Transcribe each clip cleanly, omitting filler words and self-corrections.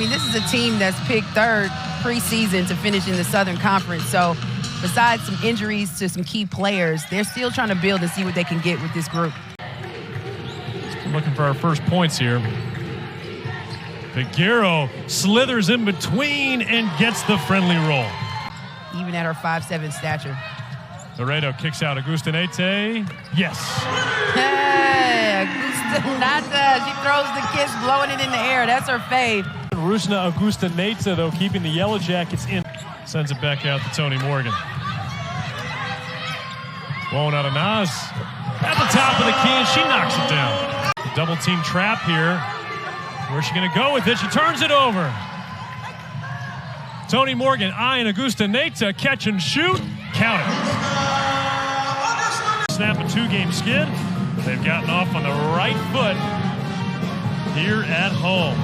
mean, this is a team that's picked third preseason to finish in the Southern Conference. So besides some injuries to some key players, they're still trying to build and see what they can get with this group. Looking for our first points here. Figueroa slithers in between and gets the friendly roll. Even at her 5'7" stature. Laredo kicks out Augustinaite. Yes. Hey, Augustinaite. She throws the kiss, blowing it in the air. That's her fave. Rusne Augustinaite, though, keeping the Yellow Jackets in. Sends it back out to Tony Morgan. Blowing out of Nas. At the top of the key, and she knocks it down. The double team trap here. Where's she going to go with it? She turns it over. Tony Morgan eyeing Augustinaite. Catch and shoot. Count it. Snap a two-game skid. They've gotten off on the right foot here at home.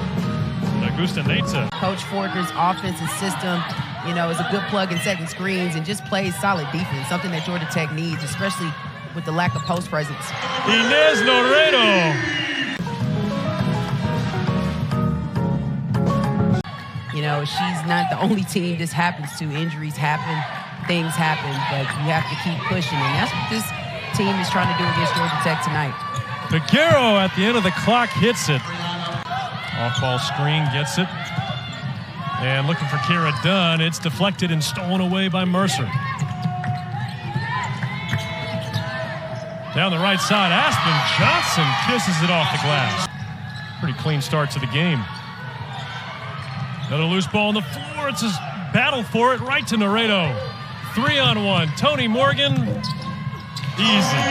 Augustinaite. Coach Fortner's offensive system, you know, is a good plug in setting screens and just plays solid defense, something that Georgia Tech needs, especially with the lack of post presence. Inez Laredo. You know, she's not the only team this happens to. Injuries happen, things happen, but you have to keep pushing, and that's what this team is trying to do against Georgia Tech tonight. Figueroa at the end of the clock hits it. Off-ball screen gets it. And looking for Kayla Dunn. It's deflected and stolen away by Mercer. Down the right side, Aspen Johnson kisses it off the glass. Pretty clean start to the game. Another loose ball on the floor. It's a battle for it right to Laredo. 3-on-1. Tony Morgan. Easy.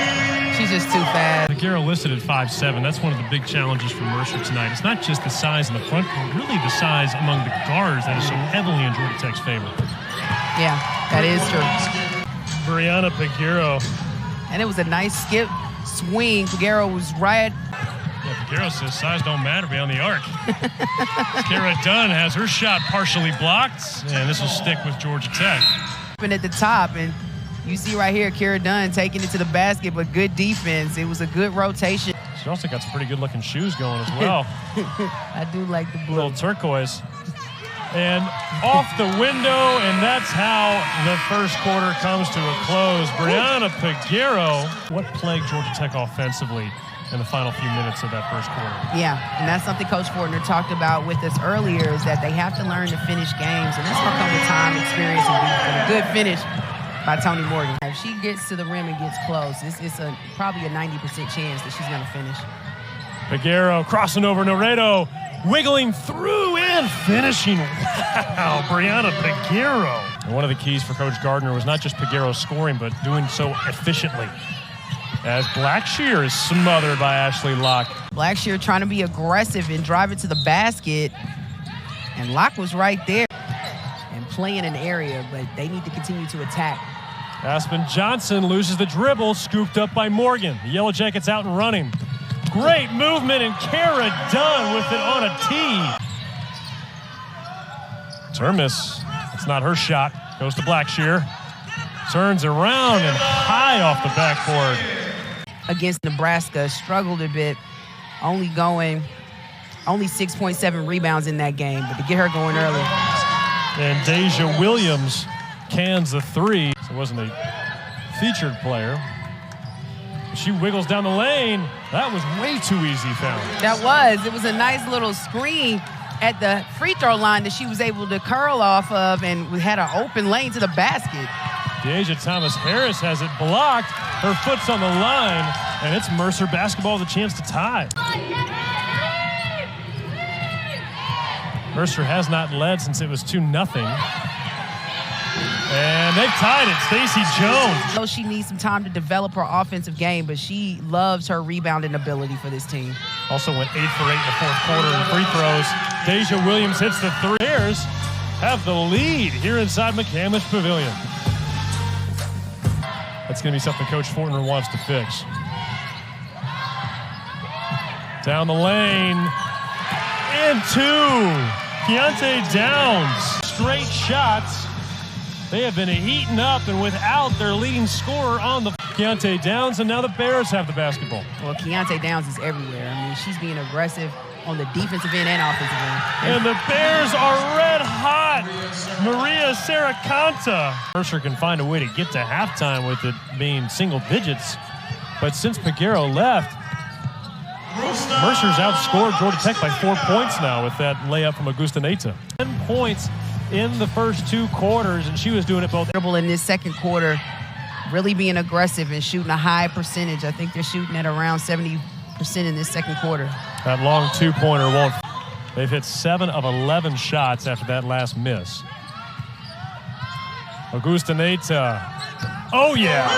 She's just too fast. Figueroa listed at 5'7". That's one of the big challenges for Mercer tonight. It's not just the size in the front, but really the size among the guards that is so heavily in Georgia Tech's favor. Yeah, that is true. Brianna Figueroa. And it was a nice skip swing. Figueroa was right. Yeah, Figueroa says size don't matter beyond the arc. Kayla Dunn has her shot partially blocked, and this will stick with Georgia Tech. At the top, and you see right here, Kayla Dunn taking it to the basket, but good defense. It was a good rotation. She also got some pretty good-looking shoes going as well. I do like the blue. Little turquoise. And off the window, and that's how the first quarter comes to a close. Brianna Figueroa. What plagued Georgia Tech offensively in the final few minutes of that first quarter? Yeah, and that's something Coach Fortner talked about with us earlier, is that they have to learn to finish games, and that's going to come with time, experience, and a good finish by Tony Morgan. If she gets to the rim and gets close, it's probably a 90% chance that she's going to finish. Figueroa crossing over Laredo, wiggling through and finishing. Wow, Brianna Figueroa. And one of the keys for Coach Gardner was not just Figueroa scoring, but doing so efficiently. As Blackshear is smothered by Ashley Locke. Blackshear trying to be aggressive and drive it to the basket, and Locke was right there and playing an area, but they need to continue to attack. Aspen Johnson loses the dribble, scooped up by Morgan. The Yellow Jackets out and running. Great movement, and Kayla Dunn with it on a tee. Termis, it's not her shot, goes to Blackshear. Turns around and high off the backboard. Against Nebraska, struggled a bit, only 6.7 rebounds in that game, but to get her going early. And Deja Williams cans the three. So it wasn't a featured player. She wiggles down the lane. That was way too easy, found. It was a nice little screen at the free throw line that she was able to curl off of, and we had an open lane to the basket. Deja Thomas-Harris has it blocked. Her foot's on the line, and it's Mercer basketball with a chance to tie. Mercer has not led since it was 2-0. And they've tied it. Stacey Jones. So she needs some time to develop her offensive game, but she loves her rebounding ability for this team. Also went 8 for 8 in the fourth quarter in free throws. Deja Williams hits the three. Bears have the lead here inside McCamish Pavilion. That's going to be something Coach Fortner wants to fix. Down the lane. And two. Keontae Downs. Straight shots. They have been heating up, and without their leading scorer on the Keontae Downs, and now the Bears have the basketball. Well, Keontae Downs is everywhere. I mean, she's being aggressive on the defensive end and offensive end. And the Bears are red hot. Maria Serracanta. Mercer can find a way to get to halftime with it being single digits. But since Peguero left, Mercer's outscored Georgia Tech by 4 points now with that layup from Augustinaite. 10 points in the first 2 quarters, and she was doing it both. In this second quarter, really being aggressive and shooting a high percentage. I think they're shooting at around 70% in this second quarter. That long 2-pointer won't. They've hit 7 of 11 shots after that last miss. Augustinaite. Oh, yeah.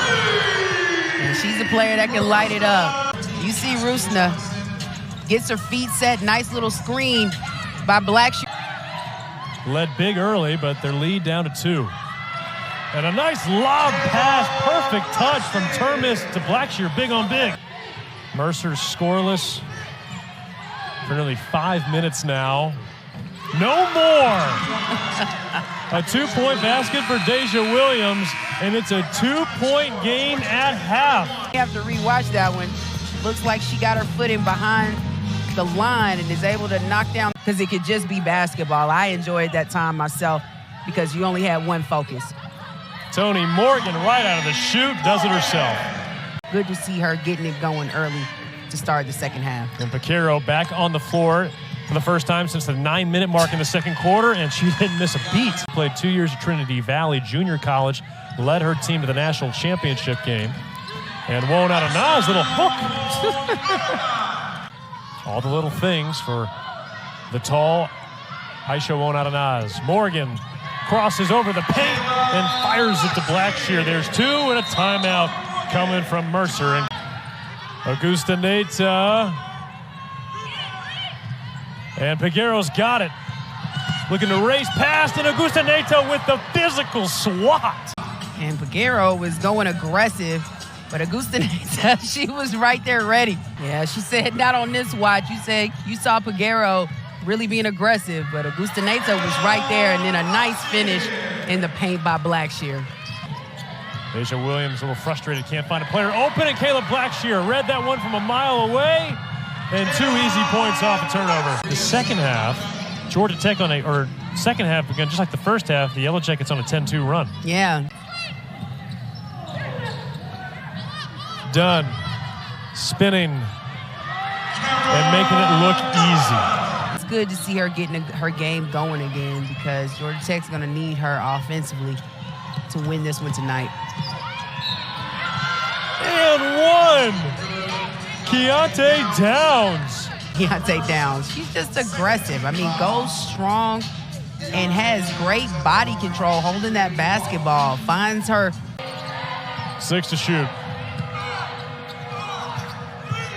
And she's a player that can light it up. You see Rusne gets her feet set. Nice little screen by Blackshear. Led big early, but their lead down to 2. And a nice lob pass. Perfect touch from Termis to Blackshear. Big on big. Mercer's scoreless for nearly 5 minutes now. No more. A 2-point basket for Deja Williams, and it's a 2-point game at half. You have to rewatch that one. Looks like she got her foot in behind the line and is able to knock down, because it could just be basketball. I enjoyed that time myself because you only had one focus. Toni Morgan right out of the chute does it herself. Good to see her getting it going early to start the second half. And Peguero back on the floor for the first time since the 9-minute mark in the second quarter, and she didn't miss a beat. Played 2 years at Trinity Valley Junior College, led her team to the national championship game. And Won Adena's little hook. All the little things for the tall Aisha Won Adenaz. Morgan crosses over the paint and fires it to Blackshear. There's 2 and a timeout coming from Mercer. And Augustinaite. And Peguero's got it. Looking to race past, and Augustinaite with the physical swat. And Peguero was going aggressive, but Augustinaite, she was right there ready. Yeah, she said, not on this watch. You said you saw Peguero really being aggressive, but Augustinaite was right there, and then a nice finish in the paint by Blackshear. Deja Williams a little frustrated, can't find a player open, and Kayla Blackshear read that one from a mile away, and 2 easy points off a turnover. The second half, Georgia Tech second half began just like the first half. The Yellow Jackets on a 10-2 run. Yeah. Dunn spinning and making it look easy. It's good to see her getting her game going again, because Georgia Tech's going to need her offensively to win this one tonight. And 1. Keontae Downs. Keontae Downs. She's just aggressive. I mean, goes strong and has great body control, holding that basketball. Finds her. 6 to shoot.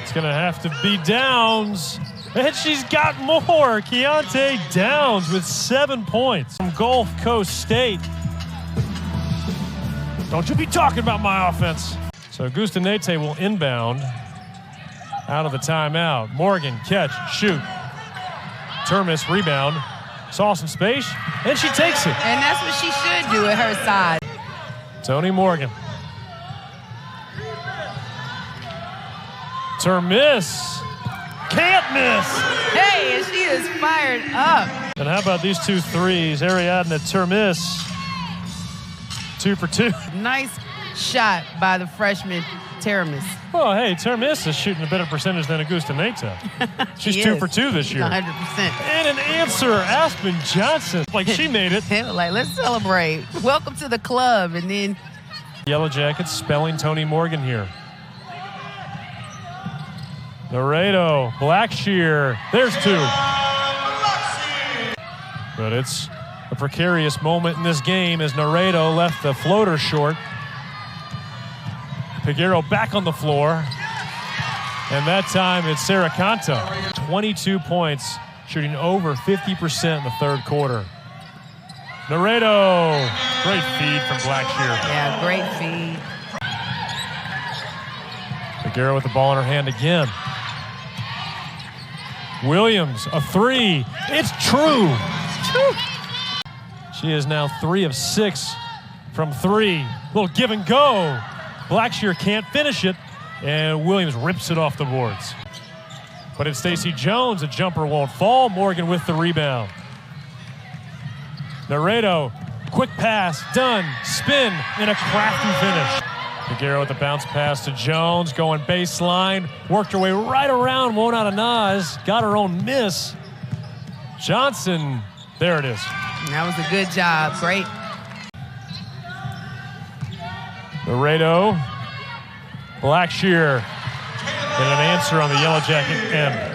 It's going to have to be Downs. And she's got more. Keontae Downs with 7 points from Gulf Coast State. Don't you be talking about my offense. So Augustinaite will inbound out of the timeout. Morgan, catch, shoot. Termis, rebound. Saw some space, and she takes it. And that's what she should do at her side. Toni Morgan. Termis. Can't miss. Hey, and she is fired up. And how about these 2 threes? Ariadne Termis. 2 for 2. Nice shot by the freshman, Termis. Well, hey, Termis is shooting a better percentage than Augustinaite. She's 2 for 2 this year. 100%. And an answer, Aspen Johnson. Like she made it. Like, let's celebrate. Welcome to the club. And then Yellow Jackets spelling Toni Morgan here. Laredo, Blackshear. There's 2. But it's a precarious moment in this game as Laredo left the floater short. Peguero back on the floor. And that time it's Serracanta. 22 points, shooting over 50% in the third quarter. Laredo, great feed from Blackshear. Yeah, great feed. Peguero with the ball in her hand again. Williams, a 3. It's true. She is now 3 of 6 from 3. Little give and go. Blackshear can't finish it, and Williams rips it off the boards. But it's Stacey Jones. A jumper won't fall. Morgan with the rebound. Laredo, quick pass, Dunn, spin, and a crafty finish. Peguero with the bounce pass to Jones, going baseline, worked her way right around, won't out of Nas, got her own miss. Johnson, there it is. That was a good job, great. Laredo, Blackshear, and an answer on the Yellow Jacket end.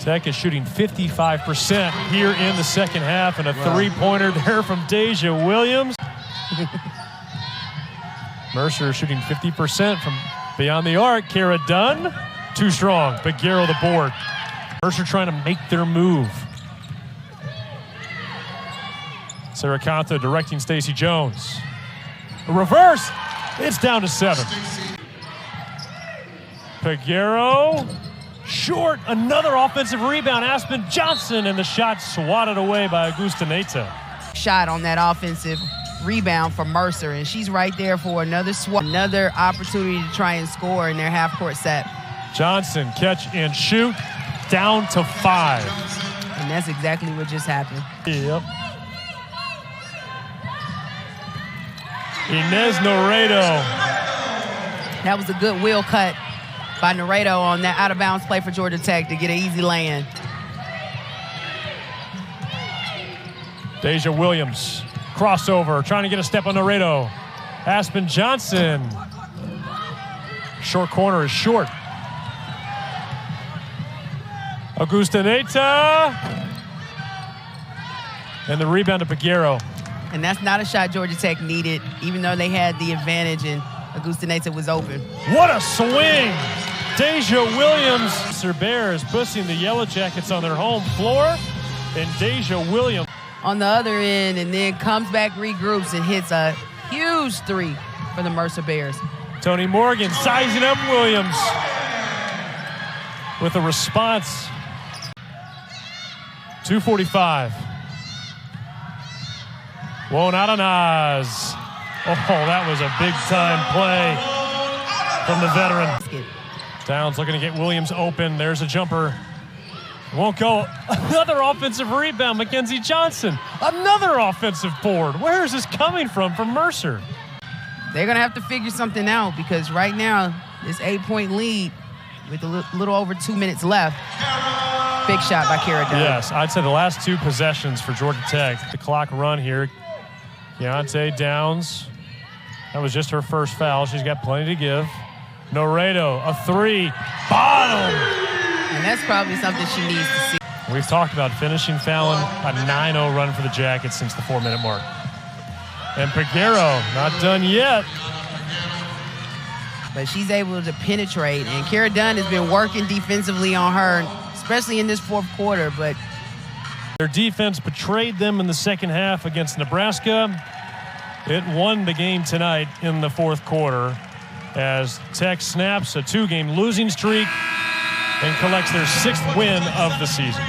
Tech is shooting 55% here in the second half, and a three-pointer there from Deja Williams. Mercer shooting 50% from beyond the arc. Kara Dunn, too strong. Peguero the board. Mercer trying to make their move. Sarah Conta directing Stacey Jones. A reverse. It's down to 7. Peguero. Short, another offensive rebound. Aspen Johnson, and the shot swatted away by Augustinaite. Shot on that offensive rebound from Mercer, and she's right there for another another opportunity to try and score in their half-court set. Johnson, catch and shoot, down to 5. And that's exactly what just happened. Yep. Inez Laredo. That was a good wheel cut by Laredo on that out-of-bounds play for Georgia Tech to get an easy lay-in. Deja Williams, crossover, trying to get a step on Laredo. Aspen Johnson. Short corner is short. Augustinaite. And the rebound to Peguero. And that's not a shot Georgia Tech needed, even though they had the advantage and Augustinaite was open. What a swing! Deja Williams. Mercer Bears pushing the Yellow Jackets on their home floor. And Deja Williams on the other end, and then comes back, regroups, and hits a huge 3 for the Mercer Bears. Tony Morgan sizing up Williams with a response. 2:45. Won't out of Nas. Oh, that was a big-time play from the veteran. Downs looking to get Williams open. There's a jumper. Won't go. Another offensive rebound. Mackenzie Johnson. Another offensive board. Where is this coming from Mercer? They're going to have to figure something out, because right now, this 8-point lead with a little over 2 minutes left. Big shot by Kara Dunn. Yes, I'd say the last 2 possessions for Georgia Tech. The clock run here. Keontae Downs. That was just her first foul. She's got plenty to give. Laredo, a 3. Bottom! And that's probably something she needs to see. We've talked about finishing Fallon, a 9-0 run for the Jackets since the 4-minute mark. And Peguero, not done yet. But she's able to penetrate, and Kara Dunn has been working defensively on her, especially in this fourth quarter. But their defense betrayed them in the second half against Nebraska. It won the game tonight in the fourth quarter as Tech snaps a 2-game losing streak and collects their 6th win of the season.